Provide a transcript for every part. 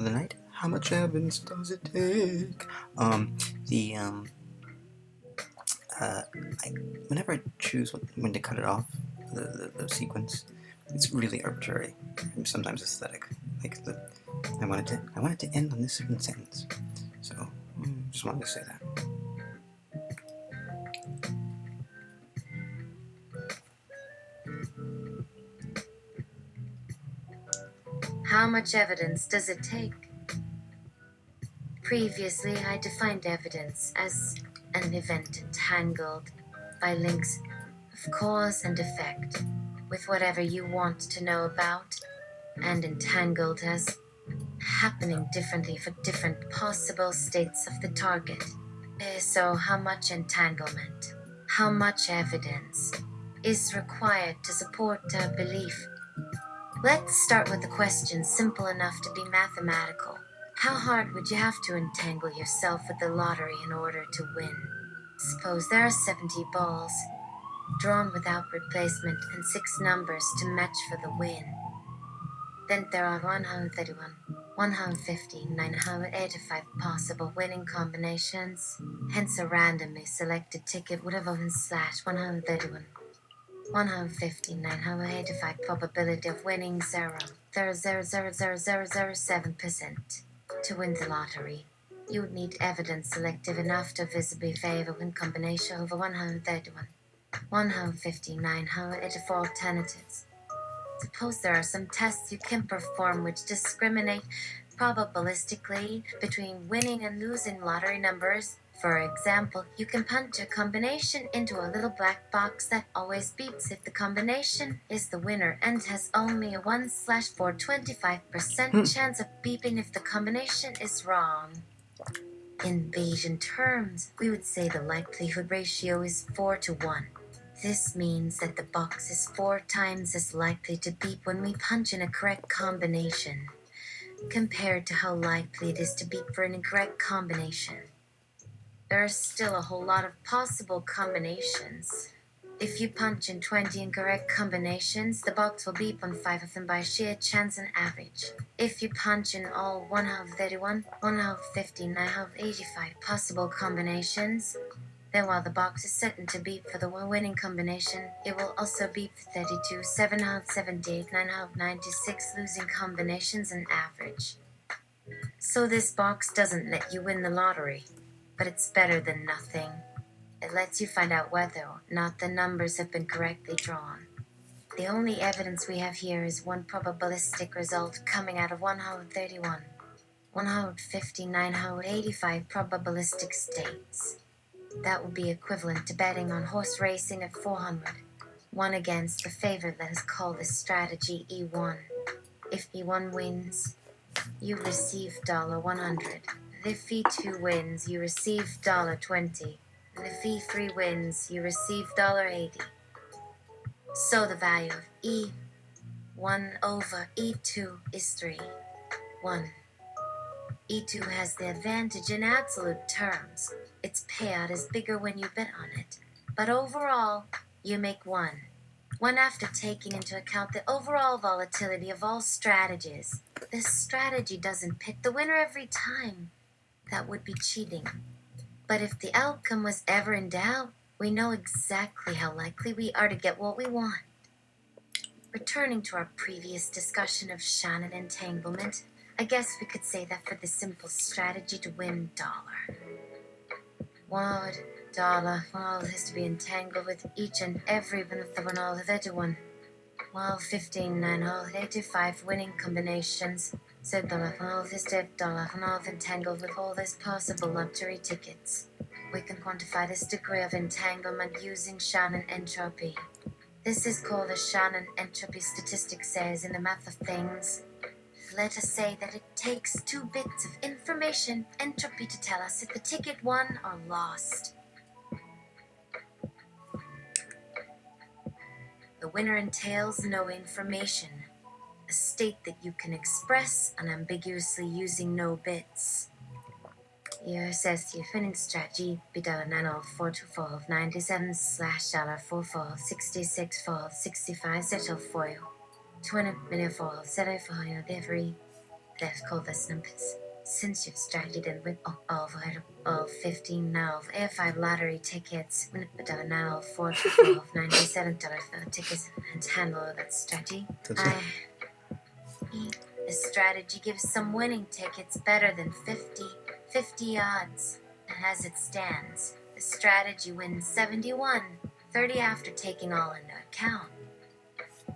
of the night. How much evidence does it take? Um, the uh, I, whenever I choose when to cut it off, the sequence, it's really arbitrary. And sometimes aesthetic. Like I wanted to end on this certain sentence. So just wanted to say that. How much evidence does it take? Previously, I defined evidence as an event entangled by links of cause and effect with whatever you want to know about, and entangled as happening differently for different possible states of the target. So, how much entanglement, how much evidence is required to support a belief? Let's start with a question simple enough to be mathematical. How hard would you have to entangle yourself with the lottery in order to win? Suppose there are 70 balls, drawn without replacement, and 6 numbers to match for the win. Then there are 131, 150, 985 possible winning combinations. Hence, a randomly selected ticket would have been slash 131. 150, 985 probability of winning 0.0000007%. To win the lottery, you would need evidence selective enough to visibly favor win combination over 131. 150, 984 alternatives. Suppose there are some tests you can perform which discriminate probabilistically between winning and losing lottery numbers. For example, you can punch a combination into a little black box that always beeps if the combination is the winner and has only a 1/425% chance of beeping if the combination is wrong. In Bayesian terms, we would say the likelihood ratio is 4-1. This means that the box is 4 times as likely to beep when we punch in a correct combination, compared to how likely it is to beep for an incorrect combination. There are still a whole lot of possible combinations. If you punch in 20 incorrect combinations, the box will beep on 5 of them by sheer chance and average. If you punch in all 1/31, 1/50, 9/85 possible combinations, then while the box is certain to beep for the winning combination, it will also beep for 32, 7/78, 9/96 losing combinations and average. So this box doesn't let you win the lottery, but it's better than nothing. It lets you find out whether or not the numbers have been correctly drawn. The only evidence we have here is one probabilistic result coming out of 1/31, 1/50, 9/85 probabilistic states. That would be equivalent to betting on horse racing at 400. One against the favorite. Let us call this strategy E1. If E1 wins, you receive $100. If E2 wins, you receive $20. And if E3 wins, you receive $80. So the value of E1 over E2 is 3. 1. E2 has the advantage in absolute terms. Its payout is bigger when you bet on it. But overall, you make 1. 1 after taking into account the overall volatility of all strategies. This strategy doesn't pick the winner every time. That would be cheating. But if the outcome was ever in doubt, we know exactly how likely we are to get what we want. Returning to our previous discussion of Shannon entanglement, I guess we could say that for the simple strategy to win $1. $1 has to be entangled with each and every one of the $1/31. While 15, 9/85 winning combinations, said $1 entangled with all these possible lottery tickets. We can quantify this degree of entanglement using Shannon entropy. This is called the Shannon entropy statistic says in the math of things. Let us say that it takes 2 bits of information entropy to tell us if the ticket won or lost. The winner entails no information, a state that you can express unambiguously using no bits. Here says the winning strategy be $904 97 $4 66 66 settle for you. 20 million for settle for you every Colvis numbers. Since you've started in with all 15 now, A5 lottery tickets, now for $97 for tickets and handle that strategy. The strategy gives some winning tickets better than 50 odds. And as it stands, the strategy wins 71-30 after taking all into account.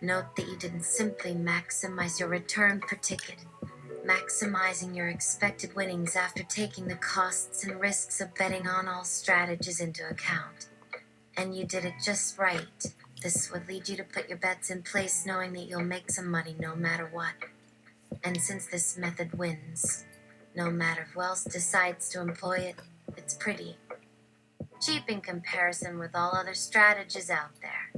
Note that you didn't simply maximize your return per ticket, maximizing your expected winnings after taking the costs and risks of betting on all strategies into account. And you did it just right. This would lead you to put your bets in place knowing that you'll make some money no matter what. And since this method wins, no matter who else decides to employ it, it's pretty cheap in comparison with all other strategies out there.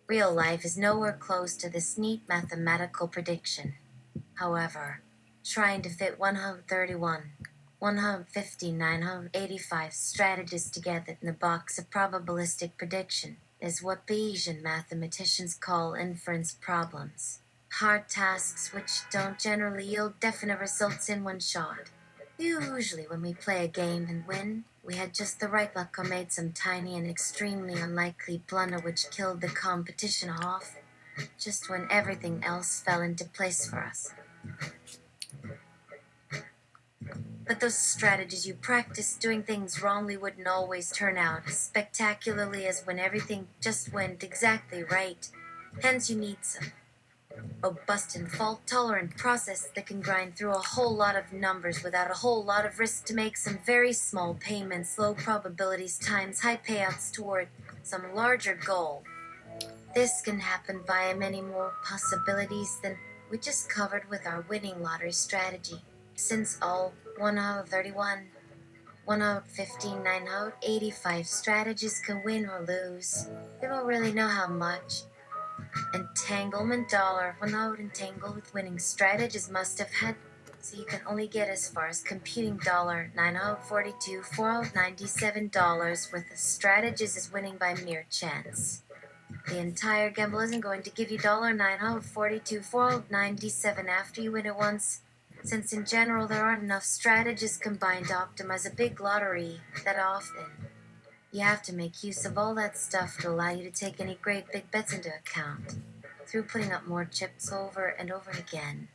Real life is nowhere close to this neat mathematical prediction. However, trying to fit 131, 150, 985 strategies together in a box of probabilistic prediction is what Bayesian mathematicians call inference problems. Hard tasks which don't generally yield definite results in one shot. Usually when we play a game and win, we had just the right luck or made some tiny and extremely unlikely blunder which killed the competition off, just when everything else fell into place for us. But those strategies you practiced doing things wrongly wouldn't always turn out as spectacularly as when everything just went exactly right. Hence you need some robust and fault-tolerant process that can grind through a whole lot of numbers without a whole lot of risk to make some very small payments, low probabilities times high payouts toward some larger goal. This can happen via many more possibilities than we just covered with our winning lottery strategy. Since all 1 out of 31, 1 out of 15, 9 out of 85 strategies can win or lose, we don't really know how much. Entanglement dollar, one out entangled with winning strategies must have had, so you can only get as far as computing dollar 9 out of 42, 4 out of $97 worth of strategies is winning by mere chance. The entire gamble isn't going to give you dollar 9 out of 42, 4 out of 97 after you win it once, since in general there aren't enough strategies combined to optimize a big lottery that often. You have to make use of all that stuff to allow you to take any great big bets into account, through putting up more chips over and over again.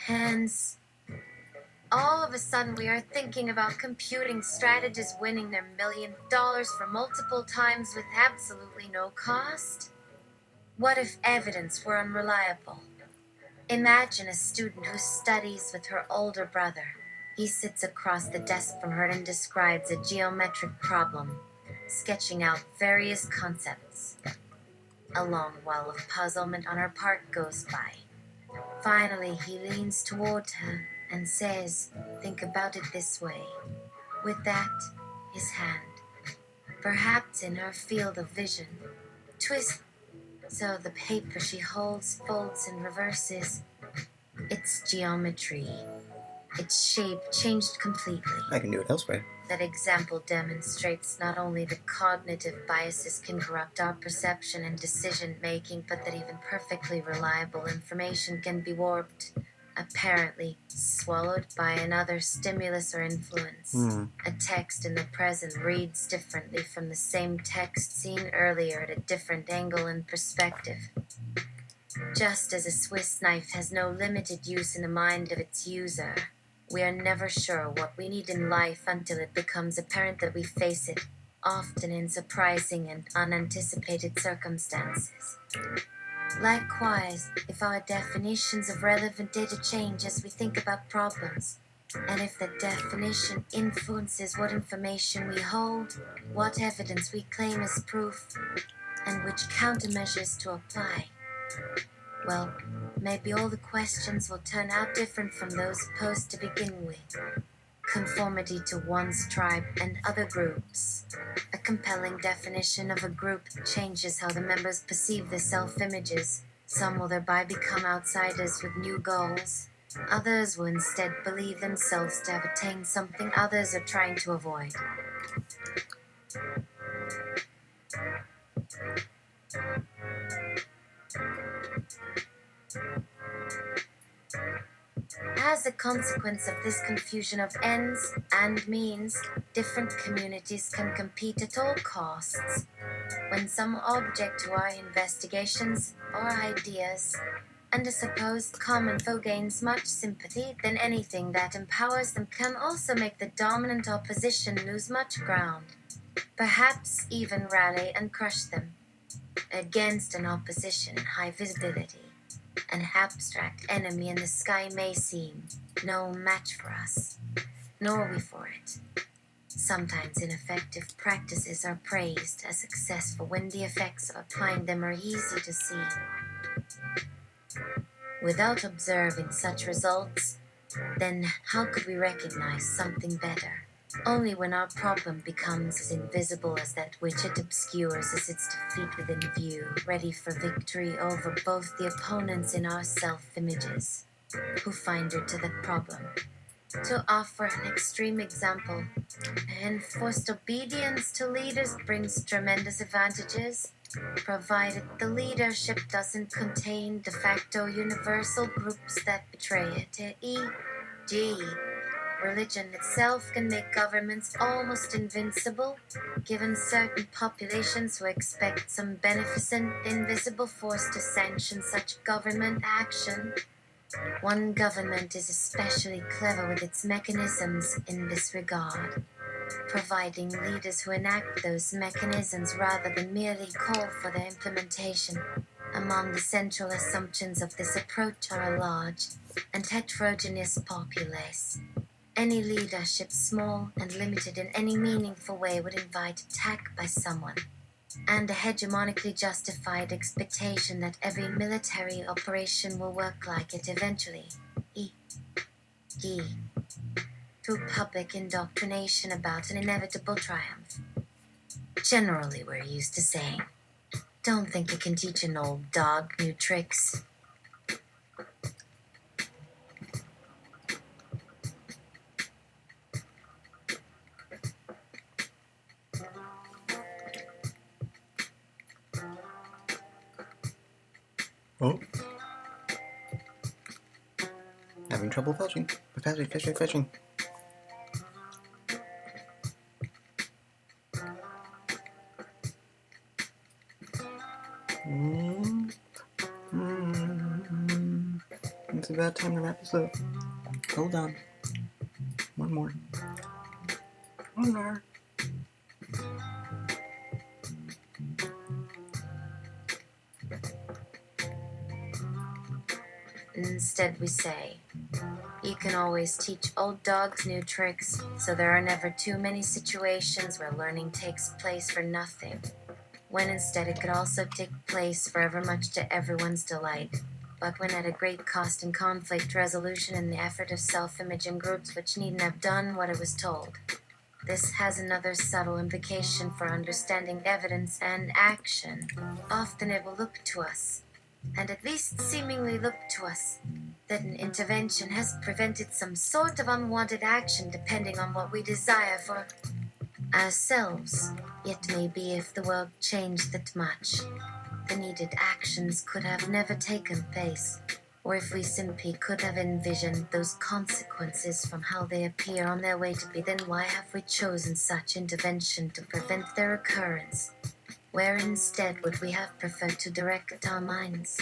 Hence, all of a sudden we are thinking about computing strategists winning their $1 million for multiple times with absolutely no cost? What if evidence were unreliable? Imagine a student who studies with her older brother. He sits across the desk from her and describes a geometric problem, sketching out various concepts. A long while of puzzlement on her part goes by. Finally, he leans toward her and says, "Think about it this way." With that, his hand, perhaps in her field of vision, twists so the paper she holds folds and reverses. Its geometry, its shape changed completely. I can do it elsewhere. That example demonstrates not only that cognitive biases can corrupt our perception and decision-making, but that even perfectly reliable information can be warped, apparently swallowed by another stimulus or influence. A text in the present reads differently from the same text seen earlier at a different angle and perspective. Just as a Swiss knife has no limited use in the mind of its user, we are never sure what we need in life until it becomes apparent that we face it, often in surprising and unanticipated circumstances. Likewise, if our definitions of relevant data change as we think about problems, and if that definition influences what information we hold, what evidence we claim as proof, and which countermeasures to apply, well, maybe all the questions will turn out different from those posed to begin with. Conformity to one's tribe and other groups. A compelling definition of a group changes how the members perceive their self-images. Some will thereby become outsiders with new goals. Others will instead believe themselves to have attained something others are trying to avoid. As a consequence of this confusion of ends and means, different communities can compete at all costs. When some object to our investigations or ideas and a supposed common foe gains much sympathy, then anything that empowers them can also make the dominant opposition lose much ground, perhaps even rally and crush them. Against an opposition in high visibility, an abstract enemy in the sky may seem no match for us, nor we for it. Sometimes ineffective practices are praised as successful when the effects of applying them are easy to see. Without observing such results, then how could we recognize something better? Only when our problem becomes as invisible as that which it obscures as its defeat within view, ready for victory over both the opponents in our self-images, who find it to the problem. To offer an extreme example, enforced obedience to leaders brings tremendous advantages, provided the leadership doesn't contain de facto universal groups that betray it, e.g., religion itself can make governments almost invincible, given certain populations who expect some beneficent, invisible force to sanction such government action. One government is especially clever with its mechanisms in this regard, providing leaders who enact those mechanisms rather than merely call for their implementation. Among the central assumptions of this approach are a large and heterogeneous populace. Any leadership, small and limited in any meaningful way, would invite attack by someone, and a hegemonically justified expectation that every military operation will work like it eventually, e.g., through public indoctrination about an inevitable triumph. Generally, we're used to saying, "Don't think you can teach an old dog new tricks." Oh. Having trouble fetching. Fetching. It's about time to wrap this up. Hold on. One more. One more. Instead, we say, "You can always teach old dogs new tricks, so there are never too many situations where learning takes place for nothing," when instead it could also take place forever much to everyone's delight, but when at a great cost in conflict resolution and the effort of self-image in groups which needn't have done what it was told. This has another subtle implication for understanding evidence and action. Often it will look to us, and at least seemingly look to us, that an intervention has prevented some sort of unwanted action depending on what we desire for ourselves. Yet maybe if the world changed that much, the needed actions could have never taken place, or if we simply could have envisioned those consequences from how they appear on their way to be, then why have we chosen such intervention to prevent their occurrence? Where instead would we have preferred to direct our minds?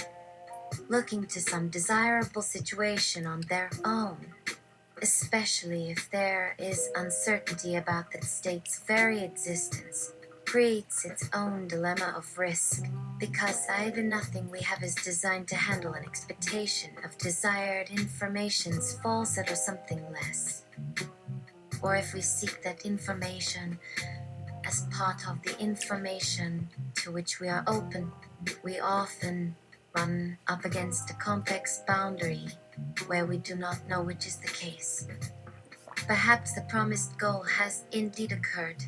Looking to some desirable situation on their own, especially if there is uncertainty about that state's very existence, creates its own dilemma of risk, because either nothing we have is designed to handle an expectation of desired information's falsehood or something less. Or if we seek that information as part of the information to which we are open, we often run up against a complex boundary where we do not know which is the case. Perhaps the promised goal has indeed occurred,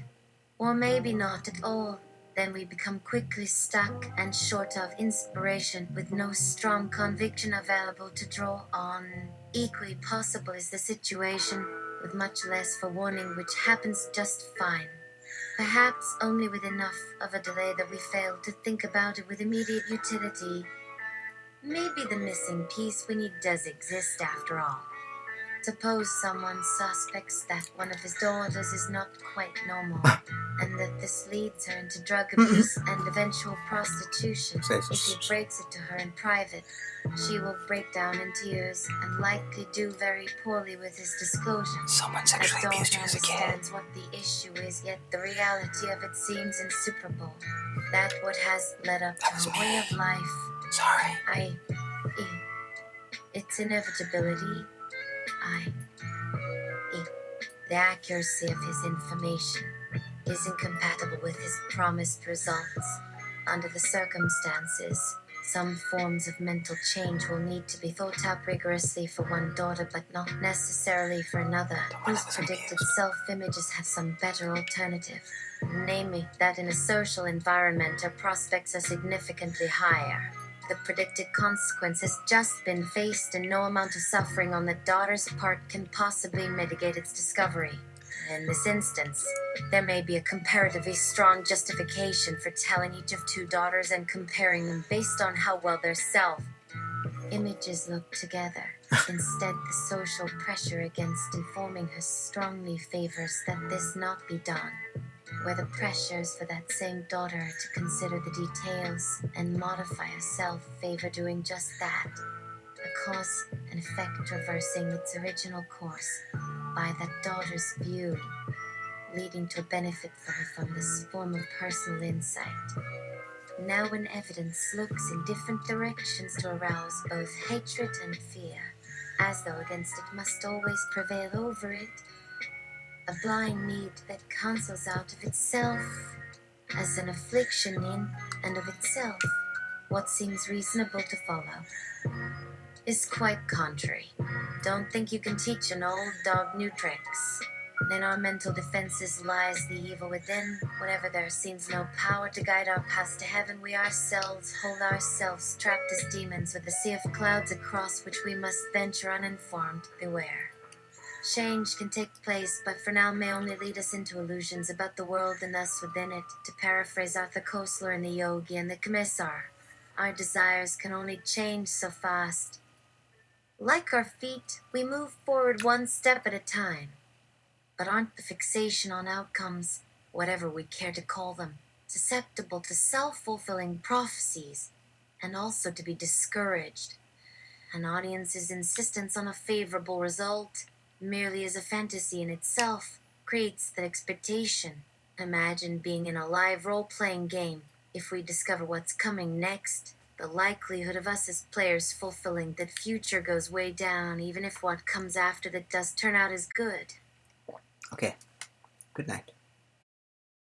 or maybe not at all. Then we become quickly stuck and short of inspiration, with no strong conviction available to draw on. Equally possible is the situation with much less forewarning, which happens just fine. Perhaps only with enough of a delay that we fail to think about it with immediate utility. maybe the missing piece we need does exist after all. Suppose someone suspects that one of his daughters is not quite normal, and that this leads her into drug abuse and eventual prostitution. If he breaks it to her in private, she will break down in tears and likely do very poorly with his disclosure. Someone sexually abused you as a kid. Understands what the issue is, yet the reality of it seems insuperable. That what has led up to a way of life. Sorry. Its inevitability. The accuracy of his information is incompatible with his promised results. Under the circumstances, some forms of mental change will need to be thought out rigorously for one daughter, but not necessarily for another, whose predicted self-images have some better alternative. Namely, that in a social environment our prospects are significantly higher. The predicted consequence has just been faced, and no amount of suffering on the daughter's part can possibly mitigate its discovery. In this instance, there may be a comparatively strong justification for telling each of two daughters and comparing them based on how well their self-images look together. Instead, the social pressure against informing her strongly favors that this not be done, where the pressures for that same daughter to consider the details and modify herself favor doing just that, a cause and effect reversing its original course by that daughter's view, leading to a benefit for her from this form of personal insight. Now when evidence looks in different directions to arouse both hatred and fear, as though against it must always prevail over it, a blind need that cancels out of itself as an affliction in and of itself what seems reasonable to follow, is quite contrary. Don't think you can teach an old dog new tricks. In our mental defenses lies the evil within. Whenever there seems no power to guide our paths to heaven, we ourselves hold ourselves trapped as demons with a sea of clouds across which we must venture uninformed. Beware. Change can take place, but for now may only lead us into illusions about the world and us within it. To paraphrase Arthur Koestler in The Yogi and the Commissar, our desires can only change so fast. Like our feet, we move forward one step at a time. But aren't the fixation on outcomes, whatever we care to call them, susceptible to self-fulfilling prophecies, and also to be discouraged? An audience's insistence on a favorable result, merely as a fantasy in itself, creates that expectation. Imagine being in a live role-playing game. If we discover what's coming next, the likelihood of us as players fulfilling that future goes way down, even if what comes after that does turn out as good. Okay. Good night.